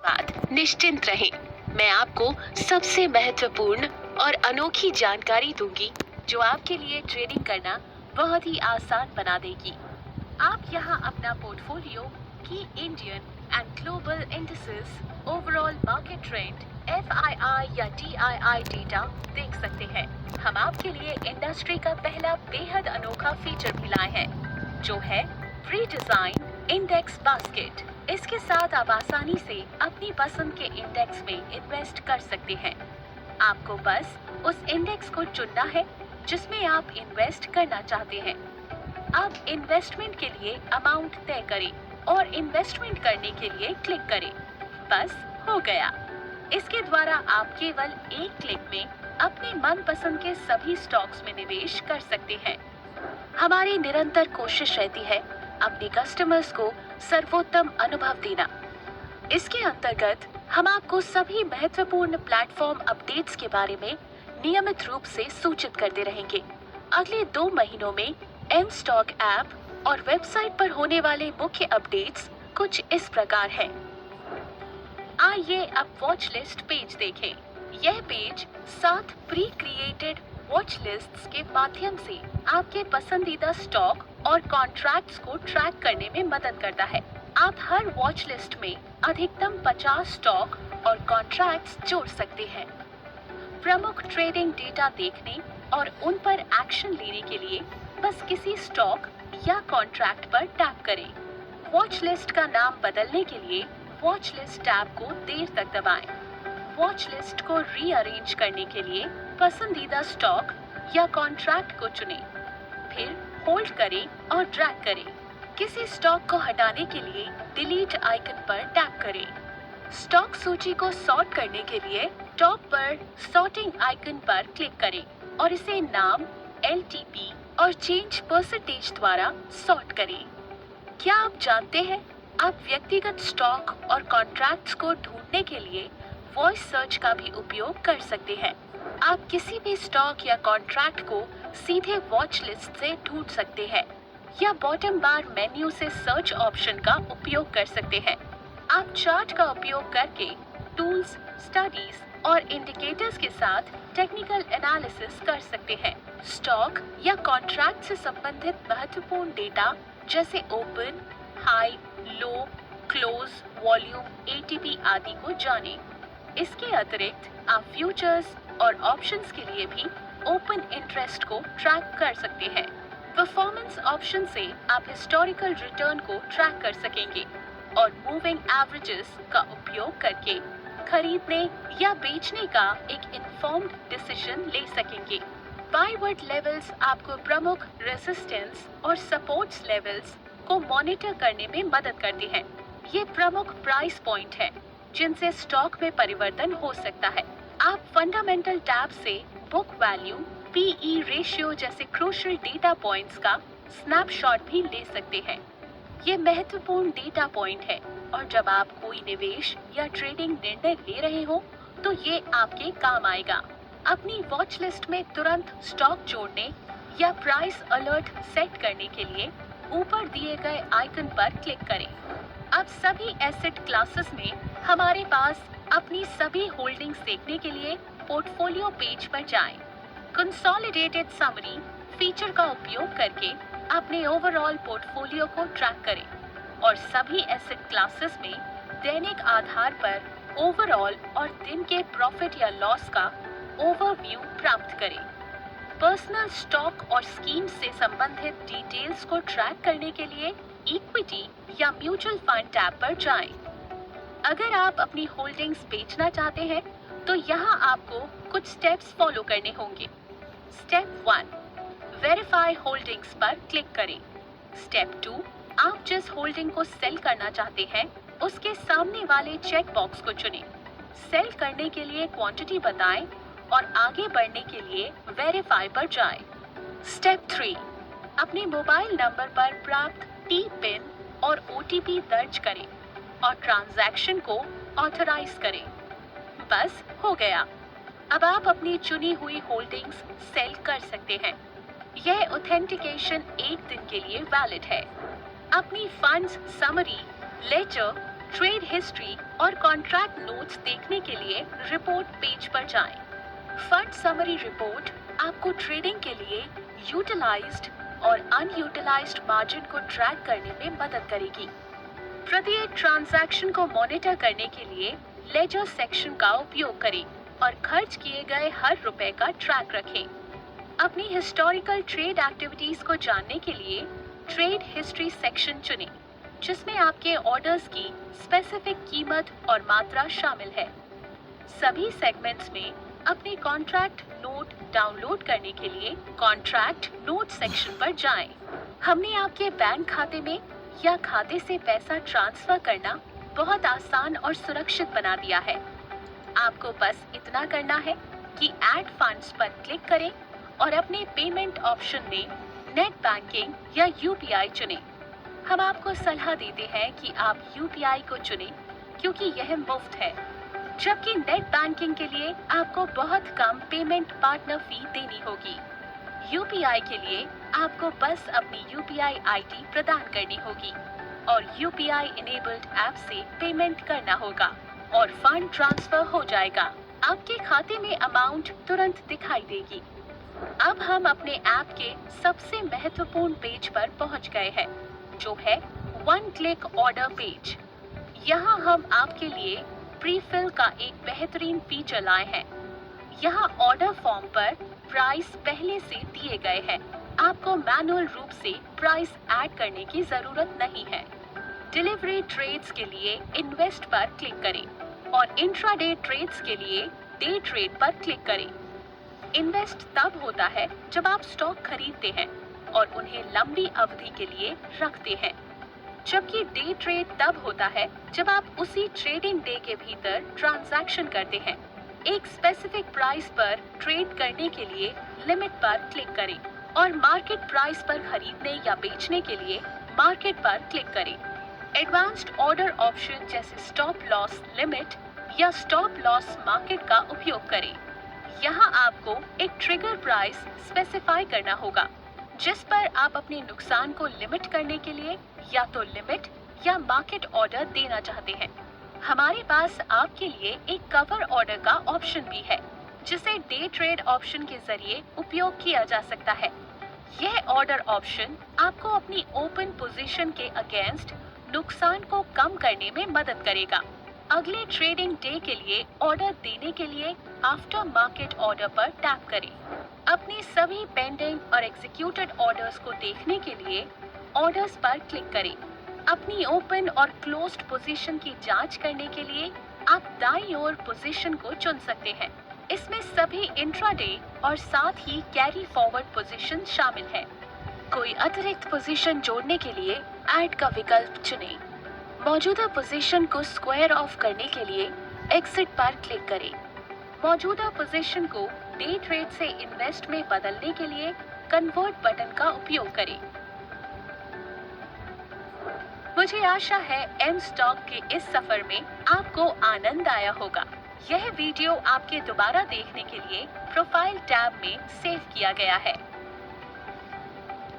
बात निश्चिंत रहें, मैं आपको सबसे महत्वपूर्ण और अनोखी जानकारी दूंगी जो आपके लिए ट्रेडिंग करना बहुत ही आसान बना देगी। आप यहाँ अपना पोर्टफोलियो की Indian and global indices, overall market trend, FII या DII डेटा देख सकते हैं। हम आपके लिए इंडस्ट्री का पहला बेहद अनोखा फीचर भी लाए हैं जो है फ्री डिजाइन इंडेक्स बास्केट। इसके साथ आप आसानी से अपनी पसंद के इंडेक्स में इन्वेस्ट कर सकते हैं। आपको बस उस इंडेक्स को चुनना है जिसमें आप इन्वेस्ट करना चाहते हैं। अब इन्वेस्टमेंट के लिए अमाउंट तय करें और इन्वेस्टमेंट करने के लिए क्लिक करें। बस हो गया। इसके द्वारा आप केवल एक क्लिक में अपने मनपसंद के सभी स्टॉक्स में निवेश कर सकते हैं। हमारी निरंतर कोशिश रहती है अपने कस्टमर्स को सर्वोत्तम अनुभव देना। इसके अंतर्गत हम आपको सभी महत्वपूर्ण प्लेटफॉर्म अपडेट्स के बारे में नियमित रूप से सूचित करते रहेंगे। अगले 2 महीनों में एम स्टॉक ऐप और वेबसाइट पर होने वाले मुख्य अपडेट्स कुछ इस प्रकार हैं। आइए अब वॉच लिस्ट पेज देखें। यह page 7 pre created watch lists के माध्यम से आपके पसंदीदा स्टॉक और कॉन्ट्रैक्ट्स को ट्रैक करने में मदद करता है। आप हर वॉच लिस्ट में अधिकतम 50 स्टॉक और कॉन्ट्रैक्ट्स जोड़ सकते हैं। प्रमुख ट्रेडिंग डेटा देखने और उन पर एक्शन लेने के लिए बस किसी स्टॉक या कॉन्ट्रैक्ट पर टैप करें। वॉच लिस्ट का नाम बदलने के लिए वॉच लिस्ट टैब को देर तक दबाएं। वॉच लिस्ट को रीअरेंज करने के लिए पसंदीदा स्टॉक या कॉन्ट्रैक्ट को चुनें, फिर होल्ड करें और ड्रैग करें। किसी स्टॉक को हटाने के लिए डिलीट आइकन पर टैप करें। स्टॉक सूची को सॉर्ट करने के लिए टॉप पर सॉर्टिंग आइकन पर क्लिक करें और इसे नाम, LTP और चेंज परसेंटेज द्वारा सॉर्ट करें। क्या आप जानते हैं आप व्यक्तिगत स्टॉक और कॉन्ट्रैक्ट्स को ढूंढने के लिए वॉइस सर्च का भी उपयोग कर सकते हैं। आप किसी भी स्टॉक या कॉन्ट्रैक्ट को सीधे वॉच लिस्ट से ढूंढ सकते हैं या बॉटम बार मेन्यू से सर्च ऑप्शन का उपयोग कर सकते हैं। आप चार्ट का उपयोग करके टूल्स, स्टडीज और इंडिकेटर्स के साथ टेक्निकल एनालिसिस कर सकते हैं। स्टॉक या कॉन्ट्रैक्ट से संबंधित महत्वपूर्ण डेटा जैसे ओपन, हाई, लो, क्लोज, वॉल्यूम, ATP आदि को जानें। इसके अतिरिक्त आप फ्यूचर्स और ऑप्शंस के लिए भी ओपन इंटरेस्ट को ट्रैक कर सकते हैं। परफॉर्मेंस ऑप्शन से आप हिस्टोरिकल रिटर्न को ट्रैक कर सकेंगे और मूविंग एवरेजेस का उपयोग करके खरीदने या बेचने का एक इन्फॉर्म्ड डिसीजन ले सकेंगे। बायवर्ड लेवल्स आपको प्रमुख रेजिस्टेंस और सपोर्ट्स लेवल्स को मॉनिटर करने में मदद करते हैं। ये प्रमुख प्राइस पॉइंट है जिनसे स्टॉक में परिवर्तन हो सकता है। आप फंडामेंटल टैब से बुक वैल्यू, PE रेशियो जैसे क्रूशियल डेटा पॉइंट्स का स्नैपशॉट भी ले सकते हैं। ये महत्वपूर्ण डेटा पॉइंट है और जब आप कोई निवेश या ट्रेडिंग निर्णय ले रहे हो तो ये आपके काम आएगा। अपनी वॉच लिस्ट में तुरंत स्टॉक जोड़ने या प्राइस अलर्ट सेट करने के लिए ऊपर दिए गए आइकन पर क्लिक करें। अब सभी एसेट क्लासेस में हमारे पास अपनी सभी होल्डिंग्स देखने के लिए पोर्टफोलियो पेज पर जाएं। कंसोलिडेटेड समरी फीचर का उपयोग करके अपने ओवरऑल पोर्टफोलियो को ट्रैक करें और सभी एसेट क्लासेस में दैनिक आधार पर ओवरऑल और दिन के प्रॉफिट या लॉस का ओवरव्यू प्राप्त करें। पर्सनल स्टॉक और स्कीम से संबंधित डिटेल्स को ट्रैक करने के लिए इक्विटी या म्यूचुअल फंड टैब पर जाएं। अगर आप अपनी होल्डिंग्स बेचना चाहते हैं तो यहाँ आपको कुछ स्टेप्स फॉलो करने होंगे। स्टेप 1, वेरीफाई होल्डिंग्स पर क्लिक करें। स्टेप 2, आप जिस होल्डिंग को सेल करना चाहते हैं उसके सामने वाले चेक बॉक्स को चुनें। सेल करने के लिए क्वांटिटी बताएं और आगे बढ़ने के लिए वेरीफाई पर जाएं। स्टेप 3, अपने मोबाइल नंबर पर प्राप्त T-पिन और OTP दर्ज करें और ट्रांजैक्शन को ऑथराइज करें। बस हो गया। अब आप अपनी चुनी हुई होल्डिंग्स सेल कर सकते हैं। यह ऑथेंटिकेशन 1 दिन के लिए वैलिड है। अपनी funds summary, ledger, trade history और कॉन्ट्रैक्ट नोट्स देखने के लिए रिपोर्ट पेज पर जाएं। फंड समरी रिपोर्ट आपको ट्रेडिंग के लिए यूटिलाइज्ड और अनयूटिलाइज्ड मार्जिन को ट्रैक करने में मदद करेगी। प्रत्येक ट्रांजैक्शन को मॉनिटर करने के लिए लेजर सेक्शन का उपयोग करें और खर्च किए गए हर रुपए का ट्रैक रखें। अपनी हिस्टोरिकल ट्रेड एक्टिविटीज को जानने के लिए ट्रेड हिस्ट्री सेक्शन चुनें, जिसमें आपके ऑर्डर्स की स्पेसिफिक कीमत और मात्रा शामिल है। सभी सेगमेंट्स में अपने कॉन्ट्रैक्ट नोट डाउनलोड करने के लिए कॉन्ट्रैक्ट नोट सेक्शन पर जाएं। हमने आपके बैंक खाते में या खाते से पैसा ट्रांसफर करना बहुत आसान और सुरक्षित बना दिया है। आपको बस इतना करना है कि ऐड फंड्स पर क्लिक करें और अपने पेमेंट ऑप्शन में नेट बैंकिंग या यूपीआई चुनें। हम आपको सलाह देते हैं कि आप यूपीआई को चुनें क्योंकि यह मुफ्त है, जबकि नेट बैंकिंग के लिए आपको बहुत कम पेमेंट पार्टनर फी देनी होगी। यूपीआई के लिए आपको बस अपनी यूपीआई आईडी प्रदान करनी होगी और यूपीआई इनेबल्ड ऐप से पेमेंट करना होगा और फंड ट्रांसफर हो जाएगा। आपके खाते में अमाउंट तुरंत दिखाई देगी। अब हम अपने ऐप के सबसे महत्वपूर्ण पेज पर पहुंच गए हैं, जो है वन क्लिक ऑर्डर पेज। यहाँ हम आपके लिए प्रीफिल का एक बेहतरीन फीचर लाए हैं। यहाँ ऑर्डर फॉर्म पर प्राइस पहले से दिए गए हैं। आपको मैनुअल रूप से प्राइस ऐड करने की जरूरत नहीं है। डिलीवरी ट्रेड्स के लिए इन्वेस्ट पर क्लिक करें और इंट्राडे ट्रेड्स के लिए डे ट्रेड पर क्लिक करें। इन्वेस्ट तब होता है जब आप स्टॉक खरीदते हैं और उन्हें लंबी अवधि के लिए रखते हैं, जबकि डे ट्रेड तब होता है जब आप उसी ट्रेडिंग डे के भीतर ट्रांजैक्शन करते हैं। एक स्पेसिफिक प्राइस पर ट्रेड करने के लिए लिमिट पर क्लिक करें और मार्केट प्राइस पर खरीदने या बेचने के लिए मार्केट पर क्लिक करें। एडवांस्ड ऑर्डर ऑप्शन जैसे स्टॉप लॉस लिमिट या स्टॉप लॉस मार्केट का उपयोग करें। यहाँ आपको एक ट्रिगर प्राइस स्पेसिफाई करना होगा, जिस पर आप अपने नुकसान को लिमिट करने के लिए या तो लिमिट या मार्केट ऑर्डर देना चाहते हैं। हमारे पास आपके लिए एक कवर ऑर्डर का ऑप्शन भी है, जिसे डे ट्रेड ऑप्शन के जरिए उपयोग किया जा सकता है। यह ऑर्डर ऑप्शन आपको अपनी ओपन पोजीशन के अगेंस्ट नुकसान को कम करने में मदद करेगा। अगले ट्रेडिंग डे के लिए ऑर्डर देने के लिए आफ्टर मार्केट ऑर्डर पर टैप करें। अपने सभी पेंडिंग और एग्जीक्यूटेड ऑर्डर्स को देखने के लिए ऑर्डर्स पर क्लिक करें। अपनी ओपन और क्लोज्ड पोजीशन की जांच करने के लिए आप दाईं ओर पोजीशन को चुन सकते हैं। इसमें सभी इंट्राडे और साथ ही कैरी फॉरवर्ड पोजीशन शामिल है। कोई अतिरिक्त पोजीशन जोड़ने के लिए ऐड का विकल्प चुनें। मौजूदा पोजीशन को स्क्वायर ऑफ करने के लिए एग्जिट पर क्लिक करें। मौजूदा पोजीशन को डे ट्रेड से इन्वेस्ट में बदलने के लिए कन्वर्ट बटन का उपयोग करें। मुझे आशा है एम स्टॉक के इस सफर में आपको आनंद आया होगा। यह वीडियो आपके दोबारा देखने के लिए प्रोफाइल टैब में सेव किया गया है।